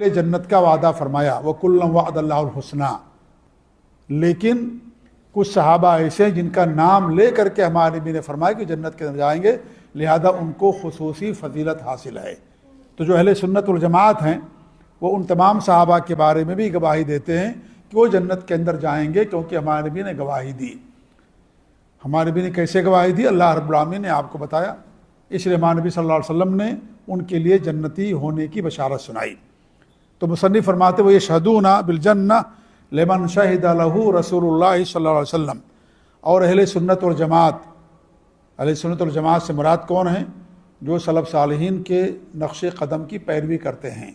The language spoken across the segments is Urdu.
لیے جنت کا وعدہ فرمایا وَكُلًّا وَعَدَ اللَّهُ الْحُسْنَى، لیکن کچھ صحابہ ایسے ہیں جن کا نام لے کر کے ہمارے نبی نے فرمایا کہ جنت کے اندر جائیں گے، لہذا ان کو خصوصی فضیلت حاصل ہے۔ تو جو اہل سنت والجماعت ہیں وہ ان تمام صحابہ کے بارے میں بھی گواہی دیتے ہیں کہ وہ جنت کے اندر جائیں گے، کیونکہ ہمارے نبی نے گواہی دی۔ ہمارے نبی نے کیسے گواہی دی؟ اللہ رب العالمین نے آپ کو بتایا، اس لیے ہمارے نبی صلی اللہ علیہ وسلم نے ان کے لیے جنتی ہونے کی بشارت سنائی۔ تو مصنف فرماتے وہ یشہدون بالجنہ لمن شہد لہ رسول اللہ صلی اللہ علیہ وسلم، اور اہل سنت والجماعت سے مراد کون ہیں؟ جو سلف صالحین کے نقش قدم کی پیروی کرتے ہیں،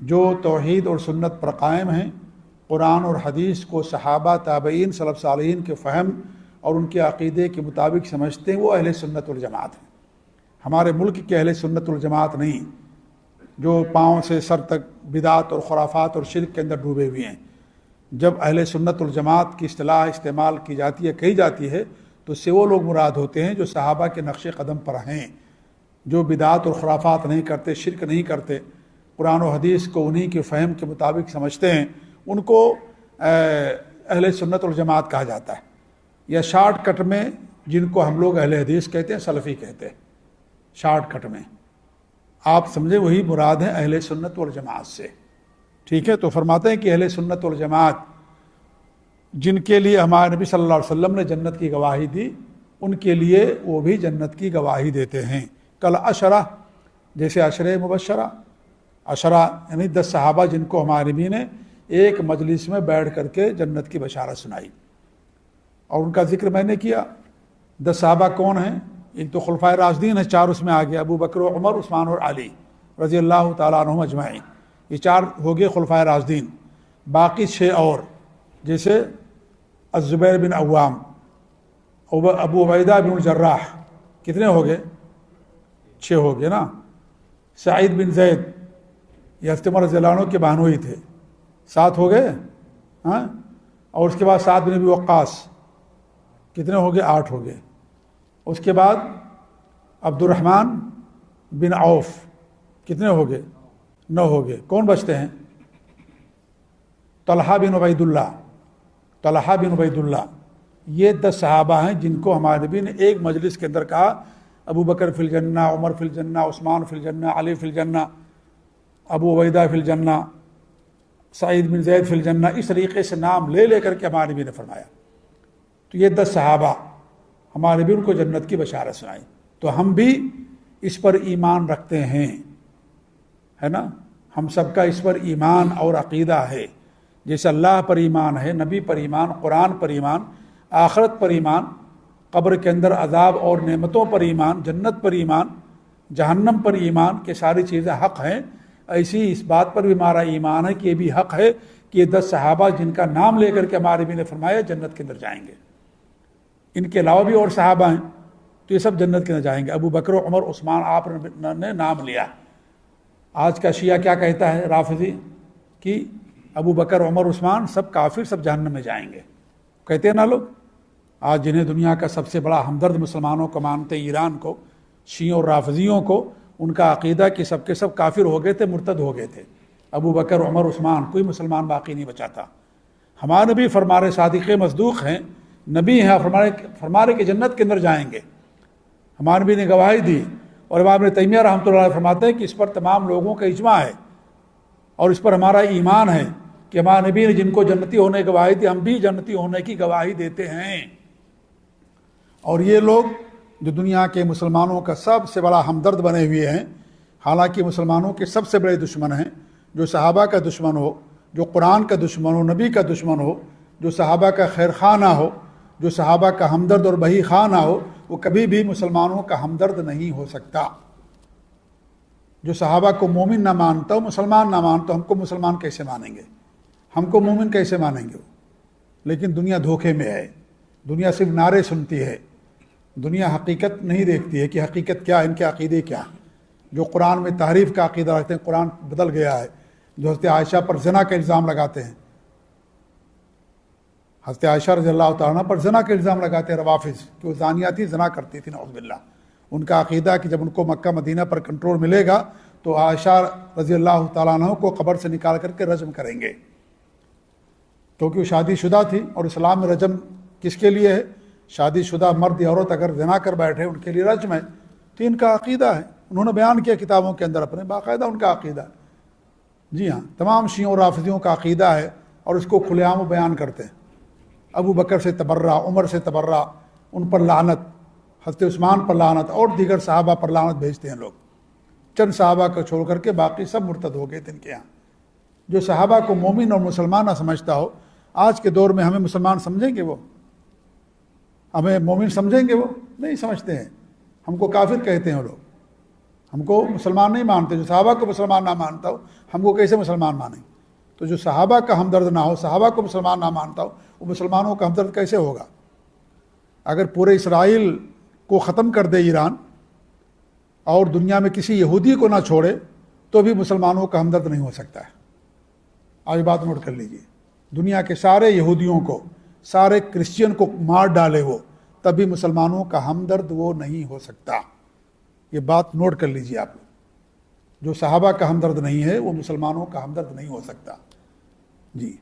جو توحید اور سنت پر قائم ہیں، قرآن اور حدیث کو صحابہ، تابعین، سلف صالحین کے فہم اور ان کے عقیدے کے مطابق سمجھتے ہیں، وہ اہل سنت والجماعت ہیں۔ ہمارے ملک کے اہل سنت والجماعت نہیں، جو پاؤں سے سر تک بدعت اور خرافات اور شرک کے اندر ڈوبے ہوئے ہیں۔ جب اہل سنت والجماعت کی اصطلاح استعمال کی جاتی ہے، کہی جاتی ہے، تو اس سے وہ لوگ مراد ہوتے ہیں جو صحابہ کے نقش قدم پر ہیں، جو بدعت اور خرافات نہیں کرتے، شرک نہیں کرتے، قرآن و حدیث کو انہی کے فہم کے مطابق سمجھتے ہیں، ان کو اہل سنت والجماعت کہا جاتا ہے۔ یا شارٹ کٹ میں جن کو ہم لوگ اہل حدیث ہیں، سلفی کہتے ہیں، شارٹ کٹ میں آپ سمجھیں وہی مراد ہے اہل سنت والجماعت سے، ٹھیک ہے؟ تو فرماتے ہیں کہ اہل سنت والجماعت جن کے لیے ہمارے نبی صلی اللہ علیہ وسلم نے جنت کی گواہی دی، ان کے لیے وہ بھی جنت کی گواہی دیتے ہیں۔ کل عشرہ، جیسے عشرہ مبشرہ، عشرہ یعنی 10 صحابہ جن کو ہمارے نبی نے ایک مجلس میں بیٹھ کر کے جنت کی بشارت سنائی، اور ان کا ذکر میں نے کیا۔ 10 صحابہ کون ہیں؟ ایک تو خلفائے راشدین ہیں، 4 اس میں آ گیا، ابو بکر و عمر، عثمان اور علی رضی اللہ تعالیٰ عنہم اجمعین، یہ 4 ہو گئے خلفائے راشدین۔ باقی 6 اور، جیسے الزبیر بن عوام، ابو عبیدہ بن الجراح، کتنے ہو گئے؟ 6 ہو گئے نا۔ سعید بن زید، یہ حضرت عمر رضی اللہ عنہ کے بہنوئی تھے، 7 ہو گئے ہاں۔ اور اس کے بعد سعد بن ابی وقاص، کتنے ہو گئے؟ 8 ہو گئے۔ اس کے بعد عبد الرحمن بن عوف، کتنے ہو گئے؟ 9 ہو گئے۔ کون بچتے ہیں؟ طلحہ بن عبید اللہ، طلحہ بن عبید اللہ، یہ 10 صحابہ ہیں جن کو ہمارے نبی نے ایک مجلس کے اندر کہا ابو بکر فی الجنہ، عمر فی الجنہ، عثمان فی الجنہ، علی فی الجنہ، ابو عبیدہ فی الجنہ، سعید بن زید فی الجنہ، اس طریقے سے نام لے لے کر کے ہمارے نبی نے فرمایا۔ تو یہ 10 صحابہ ہمارے نبی ان کو جنت کی بشارت سنائی، تو ہم بھی اس پر ایمان رکھتے ہیں، ہے نا؟ ہم سب کا اس پر ایمان اور عقیدہ ہے، جیسے اللہ پر ایمان ہے، نبی پر ایمان، قرآن پر ایمان، آخرت پر ایمان، قبر کے اندر عذاب اور نعمتوں پر ایمان، جنت پر ایمان، جہنم پر ایمان کہ ساری چیزیں حق ہیں، ایسی اس بات پر بھی ہمارا ایمان ہے کہ یہ بھی حق ہے کہ یہ 10 صحابہ جن کا نام لے کر کے ہمارے نبی نے فرمایا جنت کے اندر جائیں گے۔ ان کے علاوہ بھی اور صحابہ ہیں تو یہ سب جنت کے اندر جائیں گے۔ ابو بکر و عمر، عثمان آپ نے نام لیا۔ آج کا شیعہ کیا کہتا ہے، رافضی، کہ ابو بکر، عمر، عثمان سب کافر، سب جہنم میں جائیں گے، کہتے ہیں نا لوگ۔ آج جنہیں دنیا کا سب سے بڑا ہمدرد مسلمانوں کو مانتے، ایران کو، شیعوں اور رافضیوں کو، ان کا عقیدہ کہ سب کے سب کافر ہو گئے تھے، مرتد ہو گئے تھے، ابو بکر، عمر، عثمان، کوئی مسلمان باقی نہیں بچا تھا۔ ہمارے نبی فرمارے صادق مصدوق ہیں، نبی ہیں، فرمارے کہ جنت کے اندر جائیں گے، ہمارے نبی نے گواہی دی۔ اور امام ابن تیمیہ رحمۃ اللہ علیہ فرماتے ہیں کہ اس پر تمام لوگوں کا اجماع ہے، اور اس پر ہمارا ایمان ہے کہ ہمارے نبی نے جن کو جنتی ہونے کی گواہی دی، ہم بھی جنتی ہونے کی گواہی دیتے ہیں۔ اور یہ لوگ جو دنیا کے مسلمانوں کا سب سے بڑا ہمدرد بنے ہوئے ہیں، حالانکہ مسلمانوں کے سب سے بڑے دشمن ہیں، جو صحابہ کا دشمن ہو، جو قرآن کا دشمن ہو، نبی کا دشمن ہو، جو صحابہ کا خیر خواہ نہ ہو، جو صحابہ کا ہمدرد اور بہی خواہ نہ ہو، وہ کبھی بھی مسلمانوں کا ہمدرد نہیں ہو سکتا۔ جو صحابہ کو مومن نہ مانتا ہو، مسلمان نہ مانتا، ہم کو مسلمان کیسے مانیں گے؟ ہم کو مومن کیسے مانیں گے؟ لیکن دنیا دھوکے میں ہے، دنیا صرف نعرے سنتی ہے، دنیا حقیقت نہیں دیکھتی ہے کہ حقیقت کیا ہے، ان کے عقیدے کیا ہیں۔ جو قرآن میں تحریف کا عقیدہ رکھتے ہیں، قرآن بدل گیا ہے، جو حضرت عائشہ پر زنا کا الزام لگاتے ہیں، حضرت عائشہ رضی اللہ تعالیٰ عنہ پر زنا کا الزام لگاتے ہیں روافظ کہ وہ زانیہ تھی، زنا کرتی تھی، نعوذ باللہ۔ ان کا عقیدہ کہ جب ان کو مکہ مدینہ پر کنٹرول ملے گا تو عائشہ رضی اللہ تعالیٰ عنہ کو قبر سے نکال کر کے رجم کریں گے، کیونکہ وہ شادی شدہ تھی، اور اسلام میں رجم کس کے لیے ہے؟ شادی شدہ مرد یا عورت اگر زنا کر بیٹھے ان کے لیے رجم ہے۔ تو ان کا عقیدہ ہے، انہوں نے بیان کیا کتابوں کے اندر اپنے، باقاعدہ ان کا عقیدہ ہے۔ جی ہاں، تمام شیعوں اور رافضیوں کا عقیدہ ہے، اور اس کو کھلے عام بیان کرتے ہیں۔ ابو بکر سے تبرہ، عمر سے تبرہ، ان پر لعنت، حضرت عثمان پر لعنت، اور دیگر صحابہ پر لعنت بھیجتے ہیں لوگ۔ چند صحابہ کو چھوڑ کر کے باقی سب مرتد ہو گئے تھے ان کے یہاں۔ جو صحابہ کو مومن اور مسلمان نہ سمجھتا ہو، آج کے دور میں ہمیں مسلمان سمجھیں گے؟ وہ ہمیں مومن سمجھیں گے؟ وہ نہیں سمجھتے ہیں، ہم کو کافر کہتے ہیں وہ لوگ، ہم کو مسلمان نہیں مانتے۔ جو صحابہ کو مسلمان نہ مانتا ہو، ہم کو کیسے مسلمان مانیں؟ تو جو صحابہ کا ہمدرد نہ ہو، صحابہ کو مسلمان نہ مانتا ہو، وہ مسلمانوں کا ہمدرد کیسے ہوگا؟ اگر پورے اسرائیل کو ختم کر دے ایران، اور دنیا میں کسی یہودی کو نہ چھوڑے، تو بھی مسلمانوں کا ہمدرد نہیں ہو سکتا ہے۔ آج بات نوٹ کر لیجئے، دنیا کے سارے یہودیوں کو، سارے کرسچین کو مار ڈالے وہ، تب بھی مسلمانوں کا ہمدرد وہ نہیں ہو سکتا۔ یہ بات نوٹ کر لیجئے آپ لوگ، جو صحابہ کا ہمدرد نہیں ہے وہ مسلمانوں کا ہمدرد نہیں ہو سکتا۔ جی،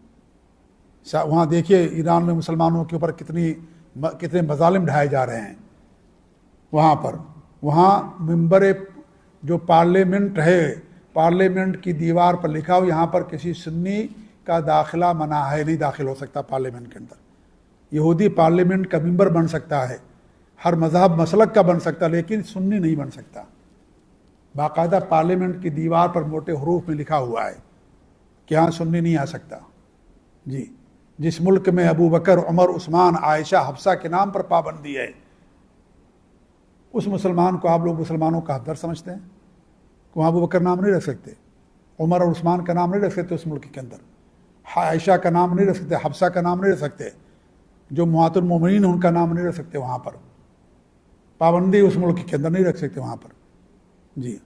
وہاں دیکھیے ایران میں مسلمانوں کے اوپر کتنے مظالم ڈھائے جا رہے ہیں۔ وہاں ممبر جو پارلیمنٹ ہے، پارلیمنٹ کی دیوار پر لکھا ہو یہاں پر کسی سنی کا داخلہ منع ہے، نہیں داخل ہو سکتا پارلیمنٹ کے اندر۔ یہودی پارلیمنٹ کا ممبر بن سکتا ہے، ہر مذہب مسلک کا بن سکتا، لیکن سنی نہیں بن سکتا۔ باقاعدہ پارلیمنٹ کی دیوار پر موٹے حروف میں لکھا ہوا ہے کہ ہاں سنی نہیں آ سکتا۔ جی، جس ملک میں ابو بکر، عمر، عثمان، عائشہ، حفصہ کے نام پر پابندی ہے، اس مسلمان کو آپ لوگ مسلمانوں کا ہمدرد سمجھتے ہیں؟ وہاں ابو بکر نام نہیں رکھ سکتے، عمر اور عثمان کا نام نہیں رکھ سکتے اس ملک کے اندر، عائشہ کا نام نہیں رکھ سکتے، حفصہ کا نام نہیں رکھ سکتے، جو امہات المومنین ان کا نام نہیں رکھ سکتے، وہاں پر پابندی اس ملک کے اندر نہیں رکھ سکتے وہاں پر۔ جی،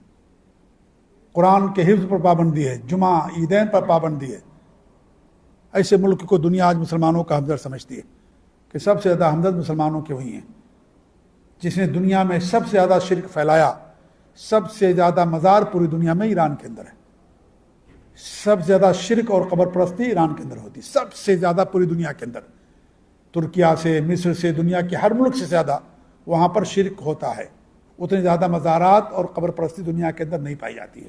قرآن کے حفظ پر پابندی ہے، جمعہ، عیدین پر پابندی ہے۔ ایسے ملک کو دنیا آج مسلمانوں کا ہمدرد سمجھتی ہے کہ سب سے زیادہ ہمدرد مسلمانوں کے وہی ہیں، جس نے دنیا میں سب سے زیادہ شرک پھیلایا، سب سے زیادہ مزار پوری دنیا میں ایران کے اندر ہے، سب سے زیادہ شرک اور قبر پرستی ایران کے اندر ہوتی، سب سے زیادہ پوری دنیا کے اندر، ترکیہ سے، مصر سے، دنیا کے ہر ملک سے زیادہ وہاں پر شرک ہوتا ہے۔ اتنے زیادہ مزارات اور قبر پرستی دنیا کے اندر نہیں پائی جاتی ہے۔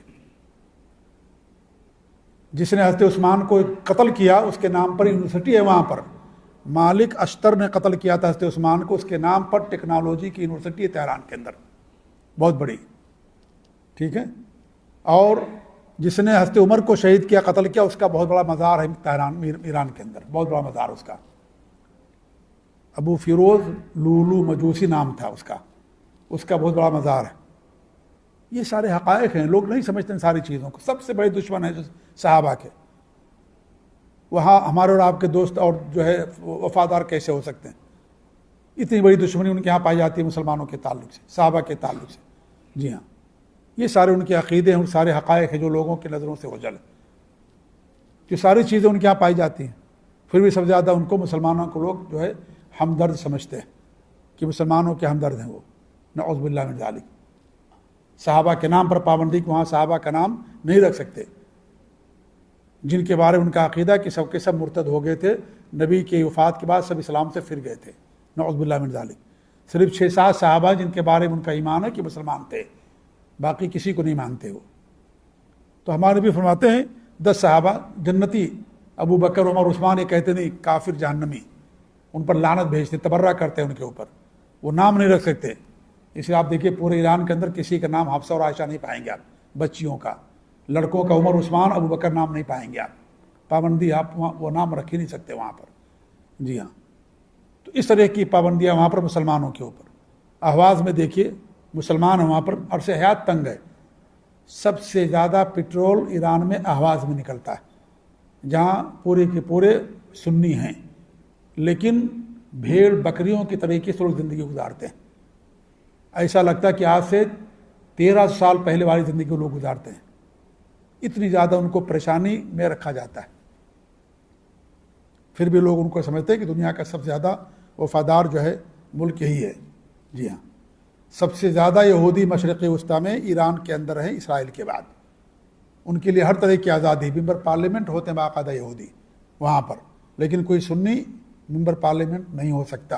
جس نے حضرت عثمان کو قتل کیا، اس کے نام پر یونیورسٹی ہے وہاں پر، مالک اشتر نے قتل کیا تھا حضرت عثمان کو، اس کے نام پر ٹیکنالوجی کی یونیورسٹی ہے تہران کے اندر، بہت بڑی، ٹھیک ہے۔ اور جس نے حضرت عمر کو شہید کیا، قتل کیا، اس کا بہت بڑا مزار ہے تہران، ایران کے اندر، بہت بڑا مزار اس کا، ابو فیروز لولو مجوسی نام تھا اس کا بہت بڑا مزار ہے۔ یہ سارے حقائق ہیں، لوگ نہیں سمجھتے ان ساری چیزوں کو۔ سب سے بڑے دشمن ہیں جو صحابہ کے، وہاں ہمارے اور آپ کے دوست اور جو ہے وفادار کیسے ہو سکتے ہیں؟ اتنی بڑی دشمنی ان کے یہاں پائی جاتی ہے مسلمانوں کے تعلق سے، صحابہ کے تعلق سے۔ جی ہاں، یہ سارے ان کے عقیدے ہیں، سارے حقائق ہیں جو لوگوں کی نظروں سے اوجھل ہیں، جو ساری چیزیں ان کے یہاں پائی جاتی ہیں، پھر بھی سب سے زیادہ ان کو مسلمانوں کو لوگ جو ہے ہمدرد سمجھتے ہیں کہ مسلمانوں کے ہمدرد ہیں وہ، نعوذ باللہ من ذالک۔ صحابہ کے نام پر پابندی، کہ وہاں صحابہ کا نام نہیں رکھ سکتے، جن کے بارے میں ان کا عقیدہ کہ سب کے سب مرتد ہو گئے تھے، نبی کی وفات کے بعد سب اسلام سے پھر گئے تھے، نعوذ باللہ من ذالک۔ صرف 6-7 صحابہ جن کے بارے میں ان کا ایمان ہے کہ مسلمان تھے، باقی کسی کو نہیں مانتے وہ۔ تو ہمارے نبی فرماتے ہیں 10 صحابہ جنتی، ابو بکر، عمر، عثمان، یہ کہتے نہیں کافر جہنمی، ان پر لعنت بھیجتے، تبرہ کرتے ہیں ان کے اوپر، وہ نام نہیں رکھ سکتے۔ اس لیے آپ دیکھیے پورے ایران کے اندر کسی کا نام حفصہ اور عائشہ نہیں پائیں گے آپ، بچیوں کا، لڑکوں کا عمر، عثمان، ابو بکر نام نہیں پائیں گے آپ، پابندی، آپ وہ نام رکھ ہی نہیں سکتے وہاں پر۔ جی ہاں، تو اس طرح کی پابندیاں وہاں پر مسلمانوں کے اوپر۔ اہواز میں دیکھیے مسلمان وہاں پر عرص حیات تنگ ہے، سب سے زیادہ پٹرول ایران میں اہواز میں نکلتا ہے، جہاں پورے کے پورے سنی ہیں، لیکن بھیڑ بکریوں کے طریقے سے لوگ زندگی گزارتے ہیں۔ ایسا لگتا ہے کہ آج سے 13 سال پہلے والی زندگی لوگ گزارتے ہیں، اتنی زیادہ ان کو پریشانی میں رکھا جاتا ہے، پھر بھی لوگ ان کو سمجھتے ہیں کہ دنیا کا سب سے زیادہ وفادار جو ہے ملک یہی ہے۔ جی ہاں، سب سے زیادہ یہودی مشرق وسطیٰ میں ایران کے اندر ہیں، اسرائیل کے بعد۔ ان کے لیے ہر طرح کی آزادی، ممبر پارلیمنٹ ہوتے ہیں باقاعدہ یہودی وہاں پر، لیکن کوئی سنی ممبر پارلیمنٹ نہیں ہو سکتا،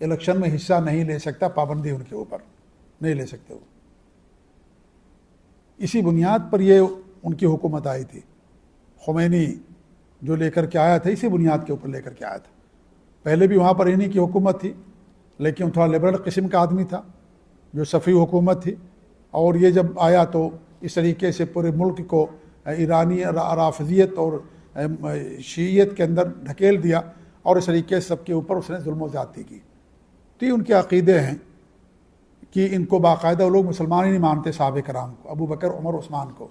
الیکشن میں حصہ نہیں لے سکتا، پابندی ان کے اوپر نہیں لے سکتے وہ۔ اسی بنیاد پر یہ ان کی حکومت آئی تھی، خمینی جو لے کر کے آیا تھا اسی بنیاد کے اوپر لے کر کے آیا تھا۔ پہلے بھی وہاں پر انہی کی حکومت تھی، لیکن تھوڑا لبرل قسم کا آدمی تھا جو صفی حکومت تھی، اور یہ جب آیا تو اس طریقے سے پورے ملک کو ایرانی رافضیت اور شیعیت کے اندر ڈھکیل دیا، اور اس طریقے سے سب کے اوپر اس نے ظلم و زیادتی کی۔ تو یہ ان کے عقیدے ہیں کہ ان کو باقاعدہ وہ لوگ مسلمان ہی نہیں مانتے، صحابہ کرام کو، ابو بکر، عمر، عثمان کو،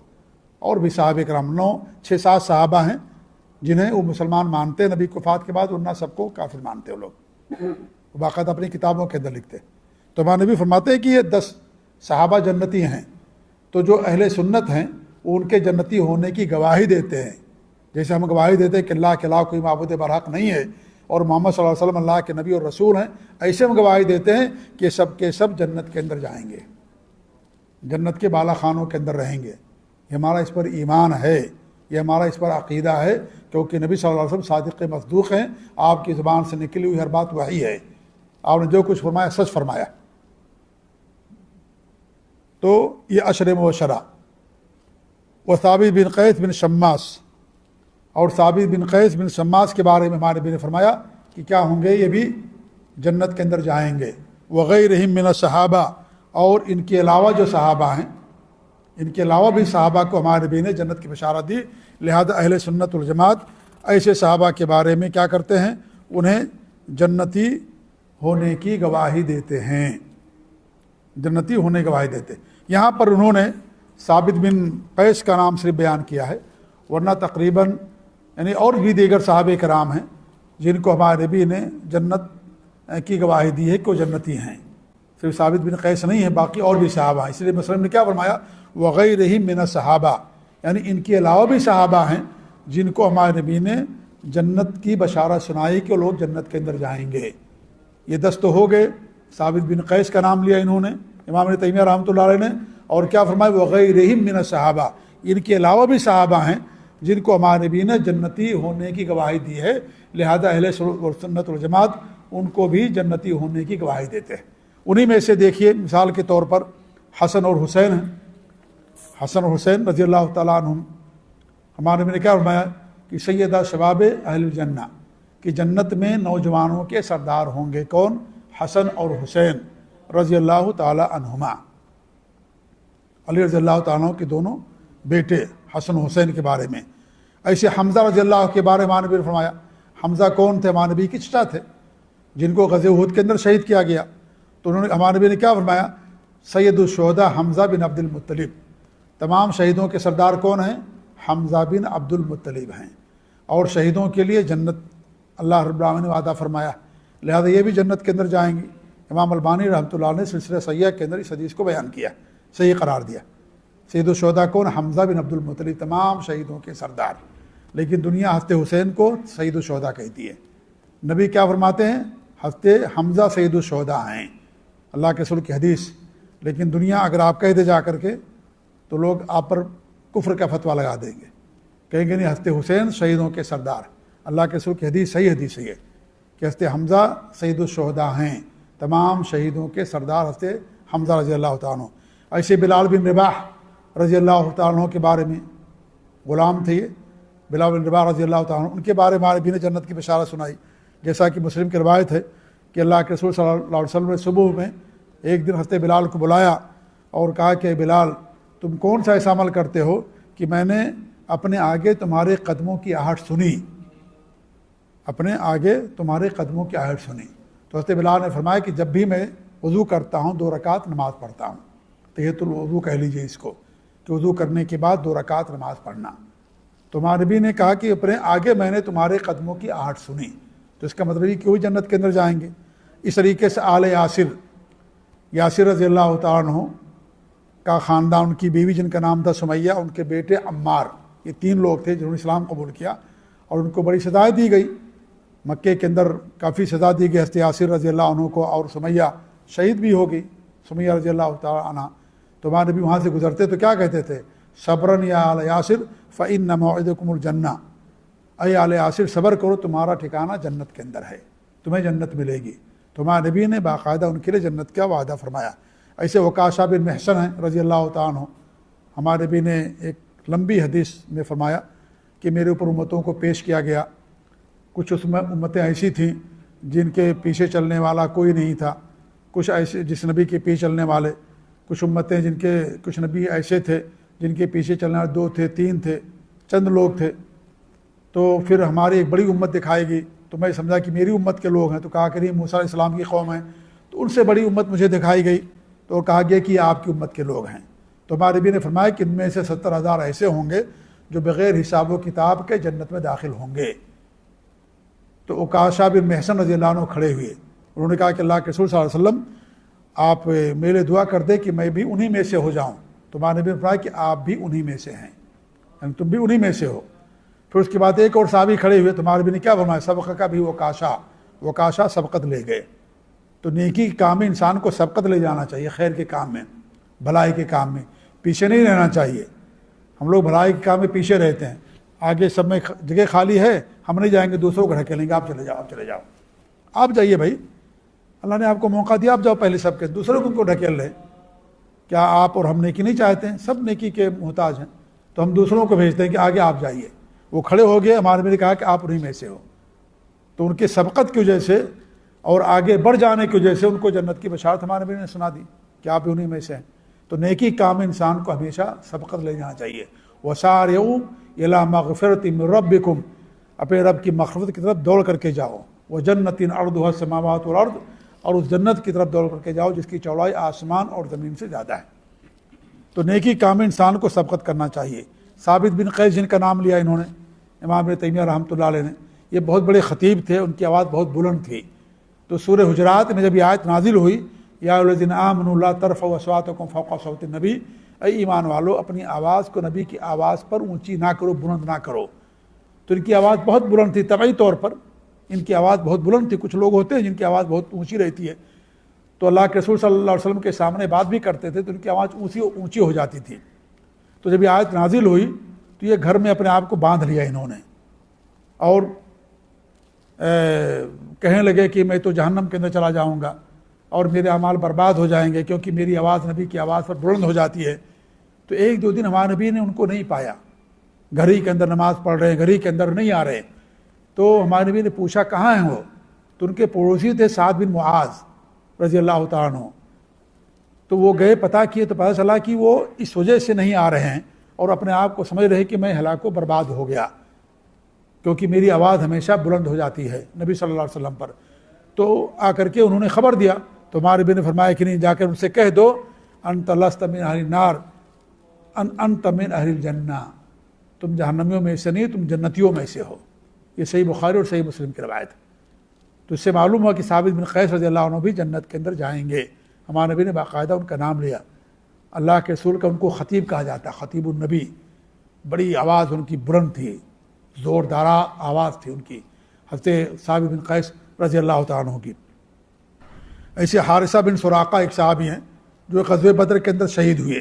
اور بھی صحابہ کرام 6-7 صحابہ ہیں جنہیں وہ مسلمان مانتے نبی کی وفات کے بعد، ورنہ سب کو کافر مانتے وہ لوگ، وہ باقاعدہ اپنی کتابوں کے اندر لکھتے۔ تو ہمارے نبی فرماتے ہیں کہ یہ 10 صحابہ جنتی ہیں، تو جو اہل سنت ہیں وہ ان کے جنتی ہونے کی گواہی دیتے ہیں، جیسے ہم گواہی دیتے ہیں کہ اللہ کے علاوہ کوئی معبود برحق نہیں ہے اور محمد صلی اللہ علیہ وسلم اللہ کے نبی اور رسول ہیں، ایسے ہم گواہی دیتے ہیں کہ سب کے سب جنت کے اندر جائیں گے، جنت کے بالا خانوں کے اندر رہیں گے۔ یہ ہمارا اس پر ایمان ہے، یہ ہمارا اس پر عقیدہ ہے، کیونکہ نبی صلی اللہ علیہ وسلم صادق مصدوق ہیں، آپ کی زبان سے نکلی ہوئی ہر بات وحی ہے، آپ نے جو کچھ فرمایا سچ فرمایا۔ تو یہ عشر مبشرہ، وہ ثابت بن قیس بن شماس، اور ثابت بن قیس بن شماس کے بارے میں ہمارے نبی نے فرمایا کہ کیا ہوں گے، یہ بھی جنت کے اندر جائیں گے، وغیرہم من الصحابہ، اور ان کے علاوہ جو صحابہ ہیں، ان کے علاوہ بھی صحابہ کو ہمارے نبی نے جنت کی بشارت دی۔ لہذا اہل سنت والجماعت ایسے صحابہ کے بارے میں کیا کرتے ہیں، انہیں جنتی ہونے کی گواہی دیتے ہیں، جنتی ہونے کی گواہی دیتے ہیں۔ یہاں پر انہوں نے ثابت بن قیس کا نام صرف بیان کیا ہے، ورنہ تقریباً یعنی اور بھی دیگر صحابہ کرام ہیں جن کو ہمارے نبی نے جنت کی گواہی دی ہے کہ وہ جنتی ہیں، صرف ثابت بن قیس نہیں ہے، باقی اور بھی صحابہ ہیں۔ اس لیے مسلم نے کیا فرمایا، وغیرہم من الصحابہ، یعنی ان کے علاوہ بھی صحابہ ہیں جن کو ہمارے نبی نے جنت کی بشارت سنائی کہ وہ لوگ جنت کے اندر جائیں گے۔ یہ 10 تو ہو گئے، ثابت بن قیس کا نام لیا انہوں نے، امام ابن تیمیہ رحمۃ اللہ علیہ نے، اور کیا فرمایا، وغیرہم من الصحابہ، ان کے علاوہ بھی صحابہ ہیں جن کو ہمارے نبی نے جنتی ہونے کی گواہی دی ہے، لہذا اہل سنت والجماعت ان کو بھی جنتی ہونے کی گواہی دیتے ہیں۔ انہی میں سے دیکھیے مثال کے طور پر حسن اور حسین ہیں، حسن اور حسین رضی اللہ تعالیٰ عنہم، ہمارے نبی نے کیا فرمایا کہ سیدہ شباب اہل الجنہ، کہ جنت میں نوجوانوں کے سردار ہوں گے، کون؟ حسن اور حسین رضی اللہ تعالیٰ عنہما، علی رضی اللہ تعالیٰ عنہ کے دونوں بیٹے حسن حسین کے بارے میں۔ ایسے حمزہ رضی اللہ کے بارے میں ہمارے نبی نے فرمایا، حمزہ کون تھے؟ ہمارے نبی کے چچا تھے جن کو غزوہ احد کے اندر شہید کیا گیا، تو انہوں نے ہمارے نبی نے کیا فرمایا، سید الشہداء حمزہ بن عبد المطلب، تمام شہیدوں کے سردار کون ہیں؟ حمزہ بن عبد المطلب ہیں، اور شہیدوں کے لیے جنت اللہ رب العالمین نے وعدہ فرمایا، لہذا یہ بھی جنت کے اندر جائیں گی۔ امام البانی رحمۃ اللہ نے سلسلہ صحیحہ کے اندر اس حدیث کو بیان کیا، صحیح قرار دیا۔ سید الشہداء کون؟ حمزہ بن عبد المطلب، تمام شہیدوں کے سردار، لیکن دنیا حضرت حسین کو سید الشہداء کہتی ہے۔ نبی کیا فرماتے ہیں؟ حضرت حمزہ سید الشہداء ہیں، اللہ کے رسول کی حدیث، لیکن دنیا اگر آپ کہہ دے جا کر کے تو لوگ آپ پر کفر کا فتویٰ لگا دیں گے، کہیں گے نہیں حضرت حسین شہیدوں کے سردار، اللہ کے رسول کی حدیث صحیح حدیث ہے کہ حضرت حمزہ سید الشہداء ہیں، تمام شہیدوں کے سردار حضرت حمزہ رضی اللہ تعالیٰ عنہ۔ ایسے بلال بن رباح رضی اللہ تعالیٰ عنہ کے بارے میں، غلام تھے یہ بلال بن رباح رضی اللہ تعالیٰ عنہ، ان کے بارے میں ہمارے نبی نے جنت کی بشارت سنائی، جیسا کہ مسلم کی روایت ہے کہ اللہ کے رسول صلی اللہ علیہ وسلم نے صبح میں ایک دن حضرت بلال کو بلایا اور کہا کہ بلال تم کون سا ایسا عمل کرتے ہو کہ میں نے اپنے آگے تمہارے قدموں کی آہٹ سنی، اپنے آگے تمہارے قدموں کی آہٹ سنی۔ تو حضرت بلال نے فرمایا کہ جب بھی میں وضو کرتا ہوں 2 رکعت نماز پڑھتا ہوں، تحیۃ الوضو کہہ لیجیے اس کو، کہ وضو کرنے کے بعد 2 رکعت نماز پڑھنا۔ تو ہمارے نبی نے کہا کہ اپنے آگے میں نے تمہارے قدموں کی آہٹ سنی، تو اس کا مطلب یہ کہ وہی جنت کے اندر جائیں گے۔ اس طریقے سے آل یاسر رضی اللہ تعالیٰ عنہ کا خاندان، ان کی بیوی جن کا نام تھا سمیہ، ان کے بیٹے عمار، یہ 3 لوگ تھے جنہوں نے اسلام قبول کیا، اور ان کو بڑی سزائیں دی گئی، مکے کے اندر کافی سزا دی گئی حضرت یاسر رضی اللہ عنہ کو، اور سمیہ شہید بھی ہو گئی، سمیہ رضی اللہ تعالیٰ عنہ۔ تو ہمارے نبی وہاں سے گزرتے تو کیا کہتے تھے، صبرن یا آل یاسر فإن موعدکم الجنہ، اے آل یاسر صبر کرو، تمہارا ٹھکانہ جنت کے اندر ہے، تمہیں جنت ملے گی۔ تو ہمارے نبی نے باقاعدہ ان کے لیے جنت کا وعدہ فرمایا۔ ایسے وکاشہ بن محصن ہیں رضی اللہ تعالیٰ عنہ، ہمارے نبی نے ایک لمبی حدیث میں فرمایا کہ میرے اوپر امتوں کو پیش کیا گیا، کچھ اس میں امتیں ایسی تھیں جن کے پیچھے چلنے والا کوئی نہیں تھا، کچھ ایسے جس نبی کے پیچھے چلنے والے، کچھ امتیں جن کے کچھ نبی ایسے تھے جن کے پیچھے چلنے والے 2 تھے 3 تھے، چند لوگ تھے۔ تو پھر ہماری ایک بڑی امت دکھائے گی، تو میں سمجھا کہ میری امت کے لوگ ہیں، تو کہا کہ موسیٰ علیہ السلام کی قوم ہیں، تو ان سے بڑی امت مجھے دکھائی گئی، تو کہا گیا کہ یہ آپ کی امت کے لوگ ہیں۔ تو ہمارے نبی نے فرمایا کہ ان میں سے 70,000 ایسے ہوں گے جو بغیر حساب و کتاب کے جنت میں داخل ہوں گے۔ تو عکاشہ بن محصن رضی اللہ عنہ کھڑے ہوئے، انہوں نے کہا کہ اللہ کے رسول صلی اللہ علیہ وسلم آپ میرے لیے دعا کر دے کہ میں بھی انہی میں سے ہو جاؤں۔ تو ہمارے نبی نے فرمایا کہ آپ بھی انہی میں سے ہیں، یعنی تم بھی انہی میں سے ہو۔ پھر اس کے بعد ایک اور صحابی کھڑے ہوئے، تو ہمارے نبی نے کیا فرمایا؟ سبق کا بھی وکاشہ سبقت لے گئے۔ تو نیکی کے کام میں انسان کو سبقت لے جانا چاہیے، خیر کے کام میں، بھلائی کے کام میں پیچھے نہیں رہنا چاہیے۔ ہم لوگ بھلائی کے کام میں پیچھے رہتے ہیں، آگے سب میں جگہ خالی ہے، ہم نہیں جائیں گے، دوسروں کو ڈھکیلیں گے، آپ چلے جاؤ، آپ چلے جاؤ، آپ جائیے بھائی، اللہ نے آپ کو موقع دیا، آپ جاؤ پہلے سب کے، دوسروں کو ڈھکیل رہے۔ کیا آپ اور ہم نیکی نہیں چاہتے ہیں؟ سب نیکی کے محتاج ہیں، تو ہم دوسروں کو بھیجتے ہیں کہ آگے آپ جائیے۔ وہ کھڑے ہو گئے، ہمارے نبی نے کہا کہ آپ انہیں میں سے ہو۔ تو ان کے سبقت کی وجہ سے اور آگے بڑھ جانے کی وجہ سے ان کو جنت کی بشارت ہمارے نبی نے سنا دی کہ آپ انہیں میں سے ہیں۔ تو نیکی کام میں انسان کو ہمیشہ سبقت لے جانا چاہیے۔ وَسَارِعُوا إِلَىٰ مَغْفِرَةٍ مِّن رَبِّكُمْ، اپنے رب کی مغفرت کی طرف دوڑ کر کے جاؤ۔ وَجَنَّةٍ عَرْضُهَا السَّمَاوَاتُ وَالْأَرْضُ، اور اس جنت کی طرف دوڑ کر کے جاؤ جس کی چوڑائی آسمان اور زمین سے زیادہ ہے۔ تو نیکی کام میں انسان کو سبقت کرنا چاہیے۔ ثابت بن قیس جن کا نام لیا انہوں نے، امام ابن تیمیہ رحمۃ اللہ علیہ نے، یہ بہت بڑے خطیب تھے، ان کی آواز بہت بلند تھی۔ تو سورہ حجرات میں جب یہ آیت نازل ہوئی، یا ایھا الذین آمنوا لا ترفعوا اصواتکم فوق صوت النبی، اے ایمان والو اپنی آواز کو نبی کی آواز پر اونچی نہ کرو، بلند نہ کرو۔ تو ان کی آواز بہت بلند تھی، طبعی طور پر ان کی آواز بہت بلند تھی۔ کچھ لوگ ہوتے ہیں جن کی آواز بہت اونچی رہتی ہے، تو اللہ کے رسول صلی اللہ علیہ وسلم کے سامنے بات بھی کرتے تھے تو ان کی آواز اونچی ہو جاتی تھی۔ تو جب یہ آیت نازل ہوئی تو یہ گھر میں اپنے آپ کو باندھ لیا انہوں نے، اور کہنے لگے کہ میں تو جہنم کے اندر چلا جاؤں گا اور میرے اعمال برباد ہو جائیں گے، کیونکہ میری آواز نبی کی آواز پر بلند ہو جاتی ہے۔ تو 1-2 دن ہمارے نبی نے ان کو نہیں پایا، گھر ہی کے اندر نماز پڑھ رہے ہیں، گھر ہی کے اندر نہیں آ رہے۔ تو ہمارے نبی نے پوچھا کہاں ہیں وہ؟ تو ان کے پڑوسی تھے سعد بن معاذ رضی اللہ تعالیٰ عنہ۔ تو وہ گئے، پتہ کیے تو پتہ چلا کہ وہ اس وجہ سے نہیں آ رہے ہیں اور اپنے آپ کو سمجھ رہے کہ میں ہلاک و برباد ہو گیا، کیونکہ میری آواز ہمیشہ بلند ہو جاتی ہے نبی صلی اللہ علیہ وسلم پر۔ تو آ کر کے انہوں نے خبر دیا، تو ہمارے نبی نے فرمایا کہ نہیں، جا کر ان سے کہہ دو انت لست من اہل النار انت من اہل الجنہ، تم جہنمیوں میں سے نہیں، تم جنتیوں میں سے ہو۔ یہ صحیح بخاری اور صحیح مسلم کی روایت ہے۔ تو اس سے معلوم ہوا کہ ثابت بن قیس رضی اللہ عنہ بھی جنت کے اندر جائیں گے۔ ہمارے نبی نے باقاعدہ ان کا نام لیا۔ اللہ کے رسول کا ان کو خطیب کہا جاتا ہے، خطیب النبی، بڑی آواز ان کی بلند تھی، زوردارہ آواز تھی ان کی، حضرت ثابت بن قیس رضی اللہ تعالیٰ عنہ کی۔ ایسے حارثہ بن سراقہ ایک صحابی ہیں جو غزوہ بدر کے اندر شہید ہوئے۔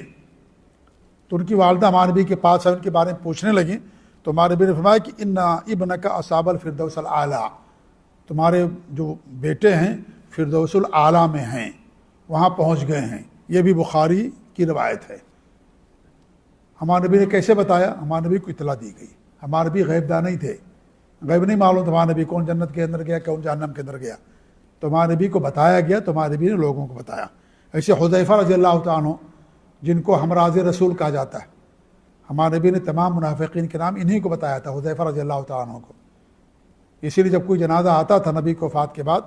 تو ان کی والدہ ہمارے نبی کے پاس ان کے بارے میں پوچھنے لگیں، تو ہمارے نبی نے فرمایا کہ ان ابنک اصاب الفردوس الاعلیٰ، تمہارے جو بیٹے ہیں فردوس الاعلیٰ میں ہیں، وہاں پہنچ گئے ہیں۔ یہ بھی بخاری کی روایت ہے۔ ہمارے نبی نے کیسے بتایا؟ ہمارے نبی کو اطلاع دی گئی، ہمارے نبی غیب داں نہیں تھے، غیب نہیں معلوم تھا ہمارے نبی کون جنت کے اندر گیا کون جہنم کے اندر گیا، تو ہمارے نبی کو بتایا گیا، تو ہمارے نبی نے لوگوں کو بتایا۔ ایسے حذیفہ رضی اللہ تعالیٰ عنہ جن کو ہمراز رسول کہا جاتا ہے، ہمارے نبی نے تمام منافقین کے نام انہی کو بتایا تھا، حذیفہ رضی اللہ تعالیٰ عنہ کو۔ اسی لیے جب کوئی جنازہ آتا تھا نبی کو وفات کے بعد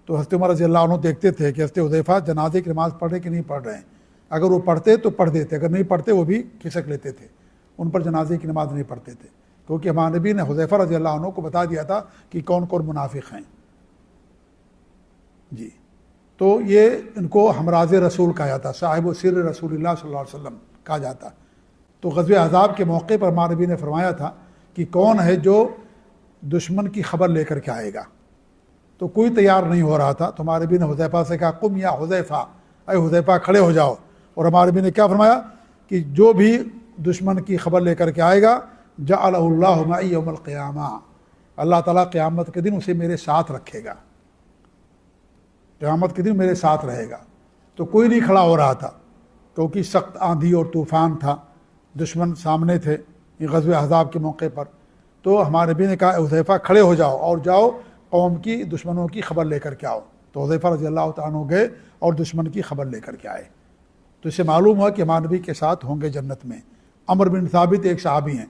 تو حضرت عمر رضی اللہ عنہ دیکھتے تھے کہ حضرت حذیفہ جنازے کی نماز پڑھ رہے کہ نہیں پڑھ رہے ہیں، اگر وہ پڑھتے تو پڑھ دیتے، اگر نہیں پڑھتے وہ بھی کھسک لیتے تھے، ان پر جنازے کی نماز نہیں پڑھتے تھے، کیونکہ ہمارے نبی نے حذیفہ رضی اللہ عنہ کو بتا دیا تھا کہ کون کون منافق ہیں۔ جی، تو یہ ان کو ہمراز رسول کہا جاتا، صاحب و سر رسول اللہ صلی اللہ علیہ وسلم کہا جاتا۔ تو غزوہ احزاب کے موقع پر ہمارے نبی نے فرمایا تھا کہ کون ہے جو دشمن کی خبر لے کر کے آئے گا، تو کوئی تیار نہیں ہو رہا تھا، تو ہمارے نبی نے حذیفہ سے کہا قم یا حذیفہ، اے حذیفہ کھڑے ہو جاؤ، اور ہمارے نبی نے کیا فرمایا کہ جو بھی دشمن کی خبر لے کر کے آئے گا جعلہ اللہ معی یوم القیامہ، اللہ تعالیٰ قیامت کے دن اسے میرے ساتھ رکھے گا، قیامت کے دن میرے ساتھ رہے گا۔ تو کوئی نہیں کھڑا ہو رہا تھا کیونکہ سخت آندھی اور طوفان تھا، دشمن سامنے تھے یہ غزوہ احزاب کے موقع پر۔ تو ہمارے نبی نے کہا اے حذیفہ کھڑے ہو جاؤ اور جاؤ قوم کی دشمنوں کی خبر لے کر کے آؤ۔ تو حذیفہ رضی اللہ تعالیٰ عنہ گئے اور دشمن کی خبر لے کر کے آئے۔ تو اسے معلوم ہوا کہ ہمارے نبی کے ساتھ ہوں گے جنت میں۔ عمر بن ثابت ایک صحابی ہیں،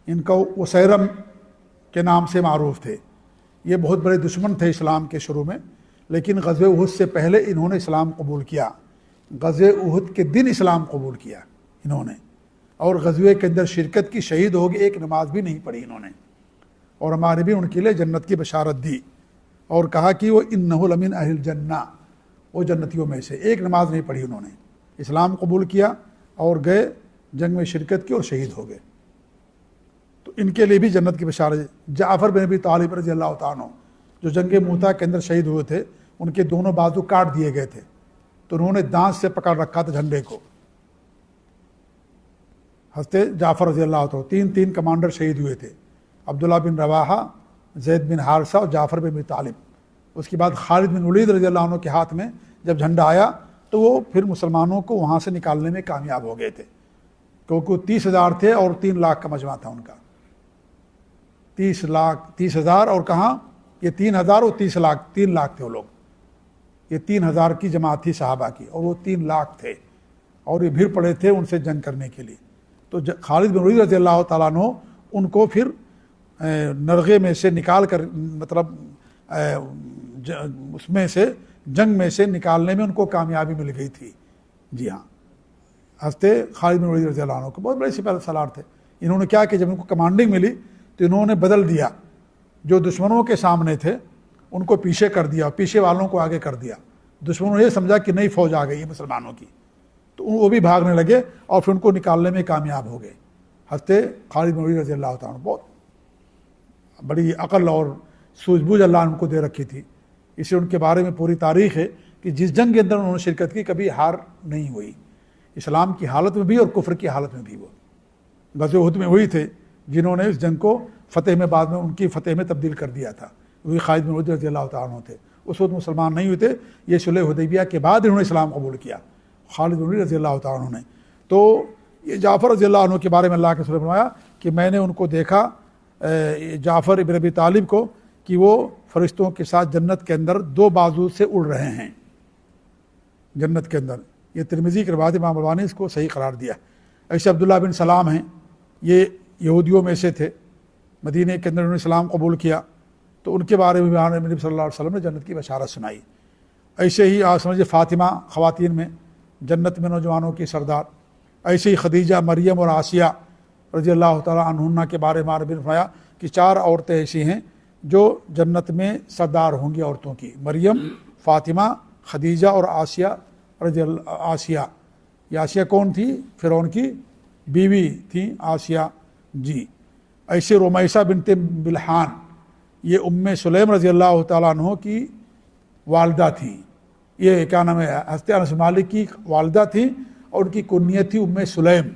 ان کو اسیرم کے نام سے معروف تھے، یہ بہت بڑے دشمن تھے اسلام کے شروع میں، لیکن غزوہ احد سے پہلے انہوں نے اسلام قبول کیا، غزوہ احد کے دن اسلام قبول کیا انہوں نے، اور غزوے کے اندر شرکت کی، شہید ہو گئے، ایک نماز بھی نہیں پڑھی انہوں نے، اور ہمارے بھی ان کے لیے جنت کی بشارت دی اور کہا کہ وہ انہ لمن اہل الجنہ، وہ جنتیوں میں سے، ایک نماز نہیں پڑھی انہوں نے، اسلام قبول کیا اور گئے جنگ میں شرکت کی اور شہید ہو گئے۔ تو ان کے لیے بھی جنت کی بشارت۔ جعفر بن ابی طالب رضی اللہ تعالیٰ عنہ جو جنگ موتا کے اندر شہید ہوئے تھے، ان کے دونوں بازو کاٹ دیے گئے تھے، تو انہوں نے دانت سے پکڑ رکھا تھا جھنڈے کو۔ حضرت جعفر رضی اللہ تعالیٰ، تین کمانڈر شہید ہوئے تھے، عبداللہ بن رواحہ، زید بن حارثہ اور جعفر بن ابی طالب۔ اس کے بعد خالد بن ولید رضی اللہ عنہ کے ہاتھ میں جب جھنڈا آیا تو وہ پھر مسلمانوں کو وہاں سے نکالنے میں کامیاب ہو گئے تھے، کیونکہ وہ 30,000 تھے اور 3 لاکھ کا مجمع تھا ان کا، 30,000 اور کہاں یہ 3,000 اور 30 لاکھ، 3 لاکھ تھے وہ لوگ، یہ 3,000 کی جماعت تھی صحابہ کی اور وہ 3 لاکھ تھے، اور یہ بھیڑ پڑے تھے ان سے جنگ کرنے کے لیے۔ تو خالد بن ولید رضی اللہ تعالیٰ عنہ ان کو پھر نرغے میں سے نکال کر، مطلب اس میں سے جنگ میں سے نکالنے میں ان کو کامیابی مل گئی تھی۔ جی ہاں، حضرت خالد بن ولید رضی اللہ عنہ کو بہت بڑے سپاہ سالار تھے، انہوں نے کیا کہ جب ان کو کمانڈنگ ملی تو انہوں نے بدل دیا، جو دشمنوں کے سامنے تھے ان کو پیچھے کر دیا، پیچھے والوں کو آگے کر دیا۔ دشمنوں نے یہ سمجھا کہ نئی فوج آ گئی ہے مسلمانوں کی، تو وہ بھی بھاگنے لگے اور پھر ان کو نکالنے میں کامیاب ہو گئے۔ حضرت خالد بن ولید رضی اللہ تعالیٰ عنہ بہت بڑی عقل اور سوجھ بوجھ اللہ نے ان کو دے رکھی تھی، اس لیے ان کے بارے میں پوری تاریخ ہے کہ جس جنگ کے اندر انہوں نے شرکت کی کبھی ہار نہیں ہوئی، اسلام کی حالت میں بھی اور کفر کی حالت میں بھی۔ وہ غزوہ احد میں وہی تھے جنہوں نے اس جنگ کو فتح میں بعد میں ان کی فتح میں تبدیل کر دیا تھا، وہی خالد بن ولید رضی اللہ تعالیٰ عنہ تھے۔ اس وقت مسلمان نہیں ہوئے تھے، یہ صلح حدیبیہ کے بعد انہوں نے اسلام قبول کیا خالد بن ولید رضی اللہ تعالیٰ عنہ نے۔ تو یہ جعفر رضی اللہ عنہ کے بارے میں اللہ کے رسول نے فرمایا کہ میں نے ان کو دیکھا، جعفر ابن ابی طالب کو، کہ وہ فرشتوں کے ساتھ جنت کے اندر 2 بازو سے اڑ رہے ہیں جنت کے اندر۔ یہ ترمذی کی روایت، امام البانی اس کو صحیح قرار دیا۔ ایسے عبداللہ بن سلام ہیں، یہ یہودیوں میں سے تھے، مدینہ کے اندر انہوں نے اسلام قبول کیا، تو ان کے بارے میں نبی صلی اللہ علیہ وسلم نے جنت کی بشارت سنائی۔ ایسے ہی آپ سمجھے فاطمہ خواتین میں جنت میں نوجوانوں کی سردار، ایسے ہی خدیجہ، مریم اور آسیہ رضی اللہ تعالیٰ عنہن کے بارے میں نبی نے فرمایا کہ 4 عورتیں ایسی ہیں جو جنت میں سردار ہوں گی عورتوں کی، مریم، فاطمہ، خدیجہ اور آسیہ رضی اللہ۔ آسیہ، یہ آسیہ کون تھی؟ فرعون کی بیوی تھی آسیہ۔ جی، ایسے رمیسہ بنت ملحان، یہ ام سلیم رضی اللہ تعالیٰ عنہ کی والدہ تھیں، یہ کیا نام ہے حضرت انس مالک کی والدہ تھیں، اور ان کی کنیت تھی ام سلیم،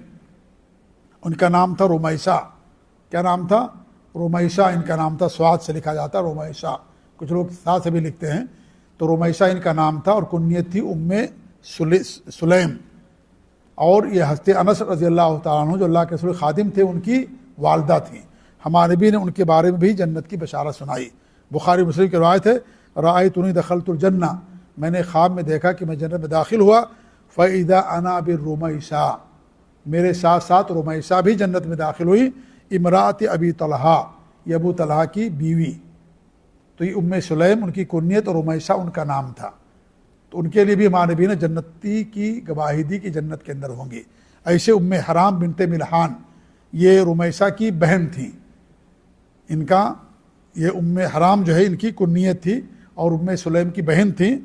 ان کا نام تھا رمیسہ۔ کیا نام تھا؟ رمیسہ ان کا نام تھا، سواد سے لکھا جاتا ہے رمیسہ، کچھ لوگ ساتھ سے بھی لکھتے ہیں، تو رمیسہ ان کا نام تھا، اور کنیت تھی ام سلیم۔ اور یہ حضرت انس رضی اللہ تعالیٰ عنہ جو اللہ کے رسول خادم تھے ان کی والدہ تھیں۔ ہمارے نبی نے ان کے بارے میں بھی جنت کی بشارت سنائی۔ بخاری مسلم کی روایت ہے، رأیتنی دخلت الجنہ، میں نے خواب میں دیکھا کہ میں جنت میں داخل ہوا، فإذا أنا بالرمیسہ، میرے ساتھ ساتھ رمیسہ بھی جنت میں داخل ہوئی، امرأۃ ابی طلحہ، یہ ابو طلحہ کی بیوی، تو یہ ام سلیم ان کی کنیت اور رمیسہ ان کا نام تھا۔ تو ان کے لیے بھی ہمارے نبی نے جنتی کی گواہی دی کہ جنت کے اندر ہوں گی۔ ایسے ام حرام بنت ملحان، یہ رمیسہ کی بہن تھیں، ان کا یہ ام حرام جو ہے ان کی کنیت تھی اور ام سلیم کی بہن تھیں،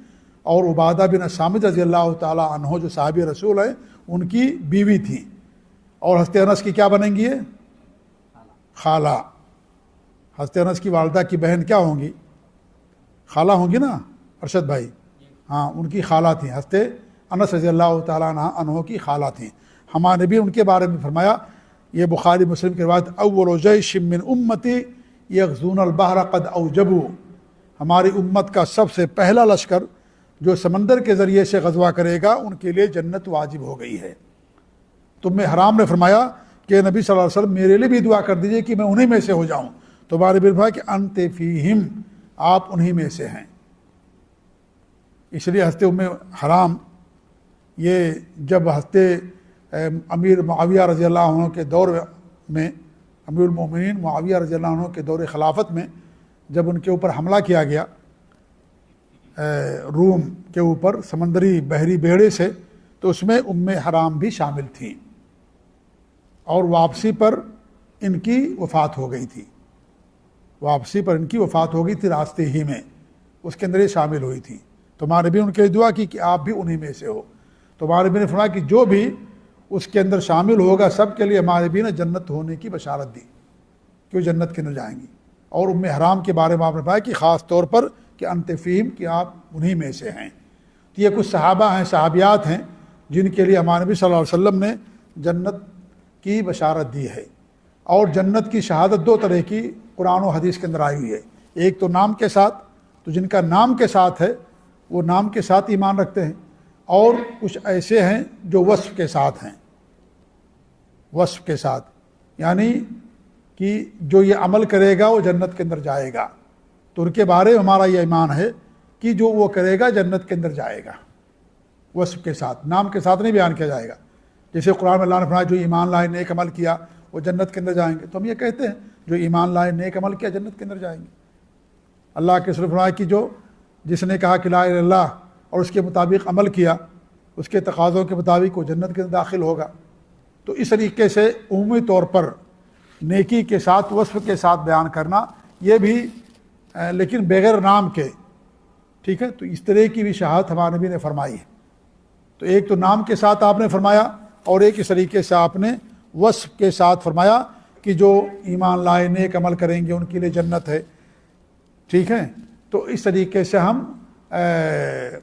اور عبادہ بن صامت رضی اللہ تعالیٰ عنہ جو صحابی رسول ہیں ان کی بیوی تھیں، اور حضرت انس کی کیا بنیں گی؟ خالہ۔ حضرت انس کی والدہ کی بہن کیا ہوں گی؟ خالہ ہوں گی نا ارشد بھائی؟ ہاں، ان کی خالہ تھیں، حضرت انس رضی اللہ تعالیٰ عنہ کی خالہ تھیں۔ ہمارے نبی ان کے بارے میں فرمایا، یہ بخاری مسلم کی روایت، اول جیش من امتی یغزون البحر قد اوجبوا، ہماری امت کا سب سے پہلا لشکر جو سمندر کے ذریعے سے غزوہ کرے گا ان کے لیے جنت واجب ہو گئی ہے۔ تم میں حرام نے فرمایا کہ نبی صلی اللہ علیہ وسلم میرے لیے بھی دعا کر دیجئے کہ میں انہی میں سے ہو جاؤں، تو ہمارے بھی فرمایا کہ انت فیہم، آپ انہی میں سے ہیں۔ اس لیے حضرت ام حرام یہ جب حضرت امیر معاویہ رضی اللہ عنہ کے دور میں، امیر المومنین معاویہ رضی اللہ عنہ کے دور خلافت میں جب ان کے اوپر حملہ کیا گیا روم کے اوپر سمندری بحری بیڑے سے، تو اس میں ام حرام بھی شامل تھیں، اور واپسی پر ان کی وفات ہو گئی تھی، واپسی پر ان کی وفات ہو گئی تھی راستے ہی میں، اس کے اندر یہ شامل ہوئی تھی۔ تو ہمارے بھی ان کے لیے دعا کی کہ آپ بھی انہی میں سے ہو۔ تو ہمارے بھی نے فرمایا کہ جو بھی اس کے اندر شامل ہوگا سب کے لیے ہمارے بھی نے جنت ہونے کی بشارت دی کہ وہ جنت کے اندر جائیں گی۔ اور ام حرام کے بارے میں آپ نے فرمایا کہ خاص طور پر کہ انت فیہم، کہ آپ انہی میں سے ہیں۔ تو یہ کچھ صحابہ ہیں، صحابیات ہیں جن کے لیے ہمارے نبی صلی اللہ علیہ وسلم نے جنت کی بشارت دی ہے۔ اور جنت کی شہادت دو طرح کی قرآن و حدیث کے اندر آئی ہوئی ہے، ایک تو نام کے ساتھ، تو جن کا نام کے ساتھ ہے وہ نام کے ساتھ ایمان رکھتے ہیں، اور کچھ ایسے ہیں جو وصف کے ساتھ ہیں، وصف کے ساتھ، یعنی کہ جو یہ عمل کرے گا وہ جنت کے اندر جائے گا، تو ان کے بارے میں ہمارا یہ ایمان ہے کہ جو وہ کرے گا جنت کے اندر جائے گا، وصف کے ساتھ، نام کے ساتھ نہیں بیان کیا جائے گا۔ جیسے قرآن میں اللہ نے فرمایا جو ایمان لائے نیک عمل کیا وہ جنت کے اندر جائیں گے، تو ہم یہ کہتے ہیں جو ایمان لائے نیک عمل کیا جنت کے اندر جائیں گے۔ اللہ کے رسول نے فرمایا کہ جو جس نے کہا کہ لا الہ الا اللہ اور اس کے مطابق عمل کیا، اس کے تقاضوں کے مطابق وہ جنت کے اندر داخل ہوگا۔ تو اس طریقے سے عمومی طور پر نیکی کے ساتھ وصف کے ساتھ بیان کرنا، یہ بھی لیکن بغیر نام کے، ٹھیک ہے، تو اس طرح کی بھی شہادت ہمارے نبی نے فرمائی ہے۔ تو ایک تو نام کے ساتھ آپ نے فرمایا، اور ایک اس طریقے سے آپ نے وصف کے ساتھ فرمایا کہ جو ایمان لائے نیک عمل کریں گے ان کے لیے جنت ہے، ٹھیک ہے۔ تو اس طریقے سے ہم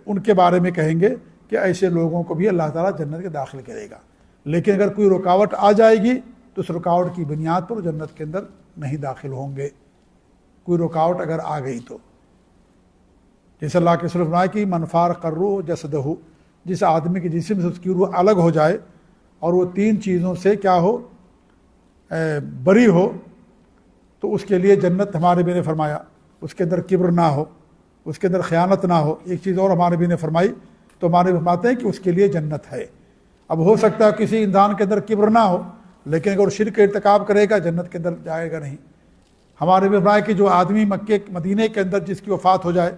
ان کے بارے میں کہیں گے کہ ایسے لوگوں کو بھی اللہ تعالیٰ جنت کے داخل کرے گا، لیکن اگر کوئی رکاوٹ آ جائے گی تو اس رکاوٹ کی بنیاد پر جنت کے اندر نہیں داخل ہوں گے، کوئی رکاوٹ اگر آ گئی تو۔ جیسے اللہ کے صرف کہ من فارق الروح جسدہ، جس آدمی کے جسم سے اس کی روح الگ ہو جائے اور وہ تین چیزوں سے کیا ہو، بری ہو، تو اس کے لیے جنت ہمارے بھی نے فرمایا، اس کے اندر کبر نہ ہو، اس کے اندر خیانت نہ ہو، ایک چیز اور ہمارے بھی نے فرمائی، تو ہمارے بھی فرماتے ہیں کہ اس کے لیے جنت ہے۔ اب ہو سکتا ہے کسی انسان کے اندر کبر نہ ہو، لیکن اگر شرک کا ارتکاب کرے گا جنت کے اندر جائے گا نہیں۔ ہمارے بھی فرمایا کہ جو آدمی مکے مدینہ کے اندر جس کی وفات ہو جائے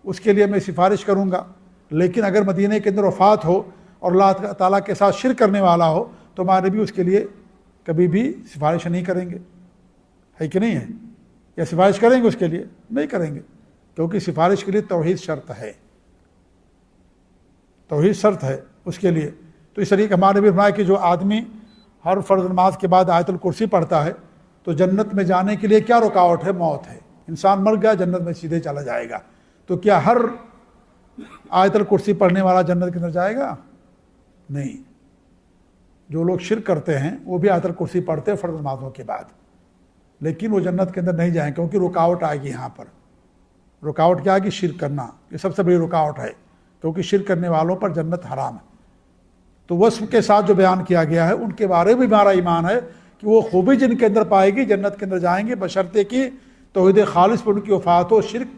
اس کے لیے میں سفارش کروں گا، لیکن اگر مدینہ کے اندر وفات ہو اور اللہ تعالیٰ کے ساتھ شرک کرنے والا ہو تو ہمارے بھی اس کے لیے کبھی بھی سفارش نہیں کریں گے، ہے کہ نہیں ہے؟ یا سفارش کریں گے اس کے لیے؟ نہیں کریں گے، کیونکہ سفارش کے لیے توحید شرط ہے، توحید شرط ہے اس کے لیے۔ تو اس طریقے ہمارے بھی فرمایا کہ جو آدمی ہر فرض نماز کے بعد آیت الکرسی پڑھتا ہے تو جنت میں جانے کے لیے کیا رکاوٹ ہے؟ موت ہے، انسان مر گیا جنت میں سیدھے چلا جائے گا، تو کیا ہر آیت الکرسی پڑھنے والا جنت کے اندر جائے گا؟ نہیں، جو لوگ شرک کرتے ہیں وہ بھی آیت الکرسی پڑھتے ہیں فرض نمازوں کے بعد، لیکن وہ جنت کے اندر نہیں جائیں، کیونکہ رکاوٹ آئے گی۔ یہاں پر رکاوٹ کیا آئے گی؟ شرک کرنا، یہ سب سے بڑی رکاوٹ ہے، کیونکہ شرک کرنے والوں پر جنت حرام ہے۔ تو وصف کے ساتھ جو بیان کیا گیا ہے ان کے بارے میں ہمارا ایمان ہے کہ وہ خوبی جن کے اندر پائے گی جنت کے اندر جائیں گے، بشرطے کہ توحید خالص پر ان کی وفات ہو، شرک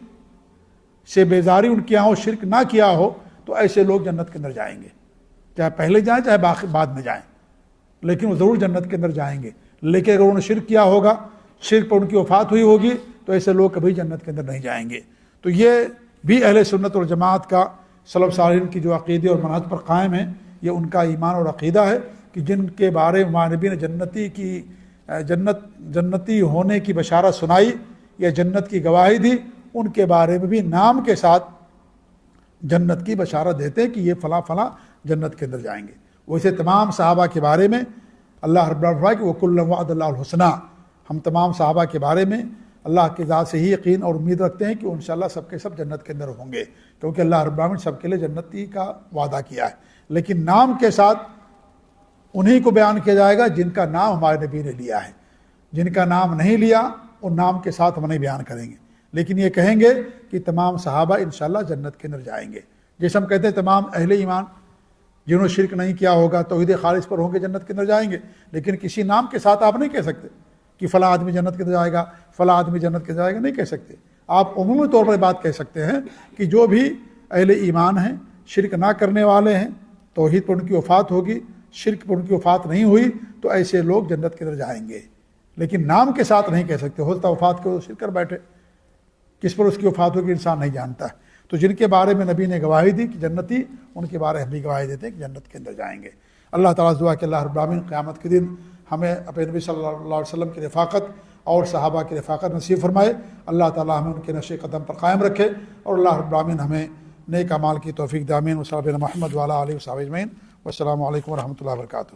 سے بیزاری ان کی ہو، شرک نہ کیا ہو، تو ایسے لوگ جنت کے اندر جائیں گے، چاہے پہلے جائیں چاہے بعد میں جائیں، لیکن وہ ضرور جنت کے اندر جائیں گے۔ لیکن اگر انہوں نے شرک کیا ہوگا، شرک پر ان کی وفات ہوئی ہوگی، تو ایسے لوگ کبھی جنت کے اندر نہیں جائیں گے۔ تو یہ بھی اہل سنت والجماعت کا سلف صالحین کی جو عقیدے اور منہج پر قائم ہے، یہ ان کا ایمان اور عقیدہ ہے کہ جن کے بارے میں ہمارے نبی نے جنتی ہونے کی بشارت سنائی یا جنت کی گواہی دی، ان کے بارے میں بھی نام کے ساتھ جنت کی بشارت دیتے ہیں کہ یہ فلاں فلاں جنت کے اندر جائیں گے۔ ویسے تمام صحابہ کے بارے میں اللہ رب العالمین کہ وَكُلًّا وَعَدَ اللَّهُ الْحُسْنَىٰ، ہم تمام صحابہ کے بارے میں اللہ کی ذات سے ہی یقین اور امید رکھتے ہیں کہ انشاءاللہ سب کے سب جنت کے اندر ہوں گے، کیونکہ اللہ رب العالمین سب کے لیے جنتی کا وعدہ کیا ہے۔ لیکن نام کے ساتھ انہی کو بیان کیا جائے گا جن کا نام ہمارے نبی نے لیا ہے. جن کا نام نہیں لیا ان نام کے ساتھ ہم نہیں بیان کریں گے، لیکن یہ کہیں گے کہ تمام صحابہ انشاءاللہ جنت کے اندر جائیں گے. جیسے ہم کہتے ہیں تمام اہل ایمان جنہوں نے شرک نہیں کیا ہوگا، توحید خالص پر ہوں گے، جنت کے اندر جائیں گے. لیکن کسی نام کے ساتھ آپ نہیں کہہ سکتے کہ فلاں آدمی جنت کے اندر جائے گا، فلاں آدمی جنت کے اندر جائے گا، نہیں کہہ سکتے. آپ عمومی طور پر بات کہہ سکتے ہیں کہ جو بھی اہل ایمان ہیں، شرک نہ کرنے والے ہیں، توحید پر ان کی وفات ہوگی، شرک پر ان کی وفات نہیں ہوئی، تو ایسے لوگ جنت کے اندر جائیں گے. لیکن نام کے ساتھ نہیں کہہ سکتے. ہو سکتا وفات کو شرک کر بیٹھے، کس پر اس کی وفات ہوگی انسان نہیں جانتا ہے. تو جن کے بارے میں نبی نے گواہی دی کہ جنتی، ان کے بارے ہم بھی گواہی دیتے ہیں کہ جنت کے اندر جائیں گے. اللہ تعالیٰ سے دعا کہ اللہ رب العالمین قیامت کے دن ہمیں اپنے نبی صلی اللہ علیہ وسلم کی رفاقت اور صحابہ کی رفاقت نصیب فرمائے. اللہ تعالیٰ ہمیں ان کے نقش قدم پر قائم رکھے، اور اللہ رب العالمین ہمیں نیک اعمال کی توفیق دے. آمین. وصلی اللہ علی محمد وعلی آلہ وصحبہ اجمعین. والسلام علیکم ورحمۃ اللہ وبرکاتہ.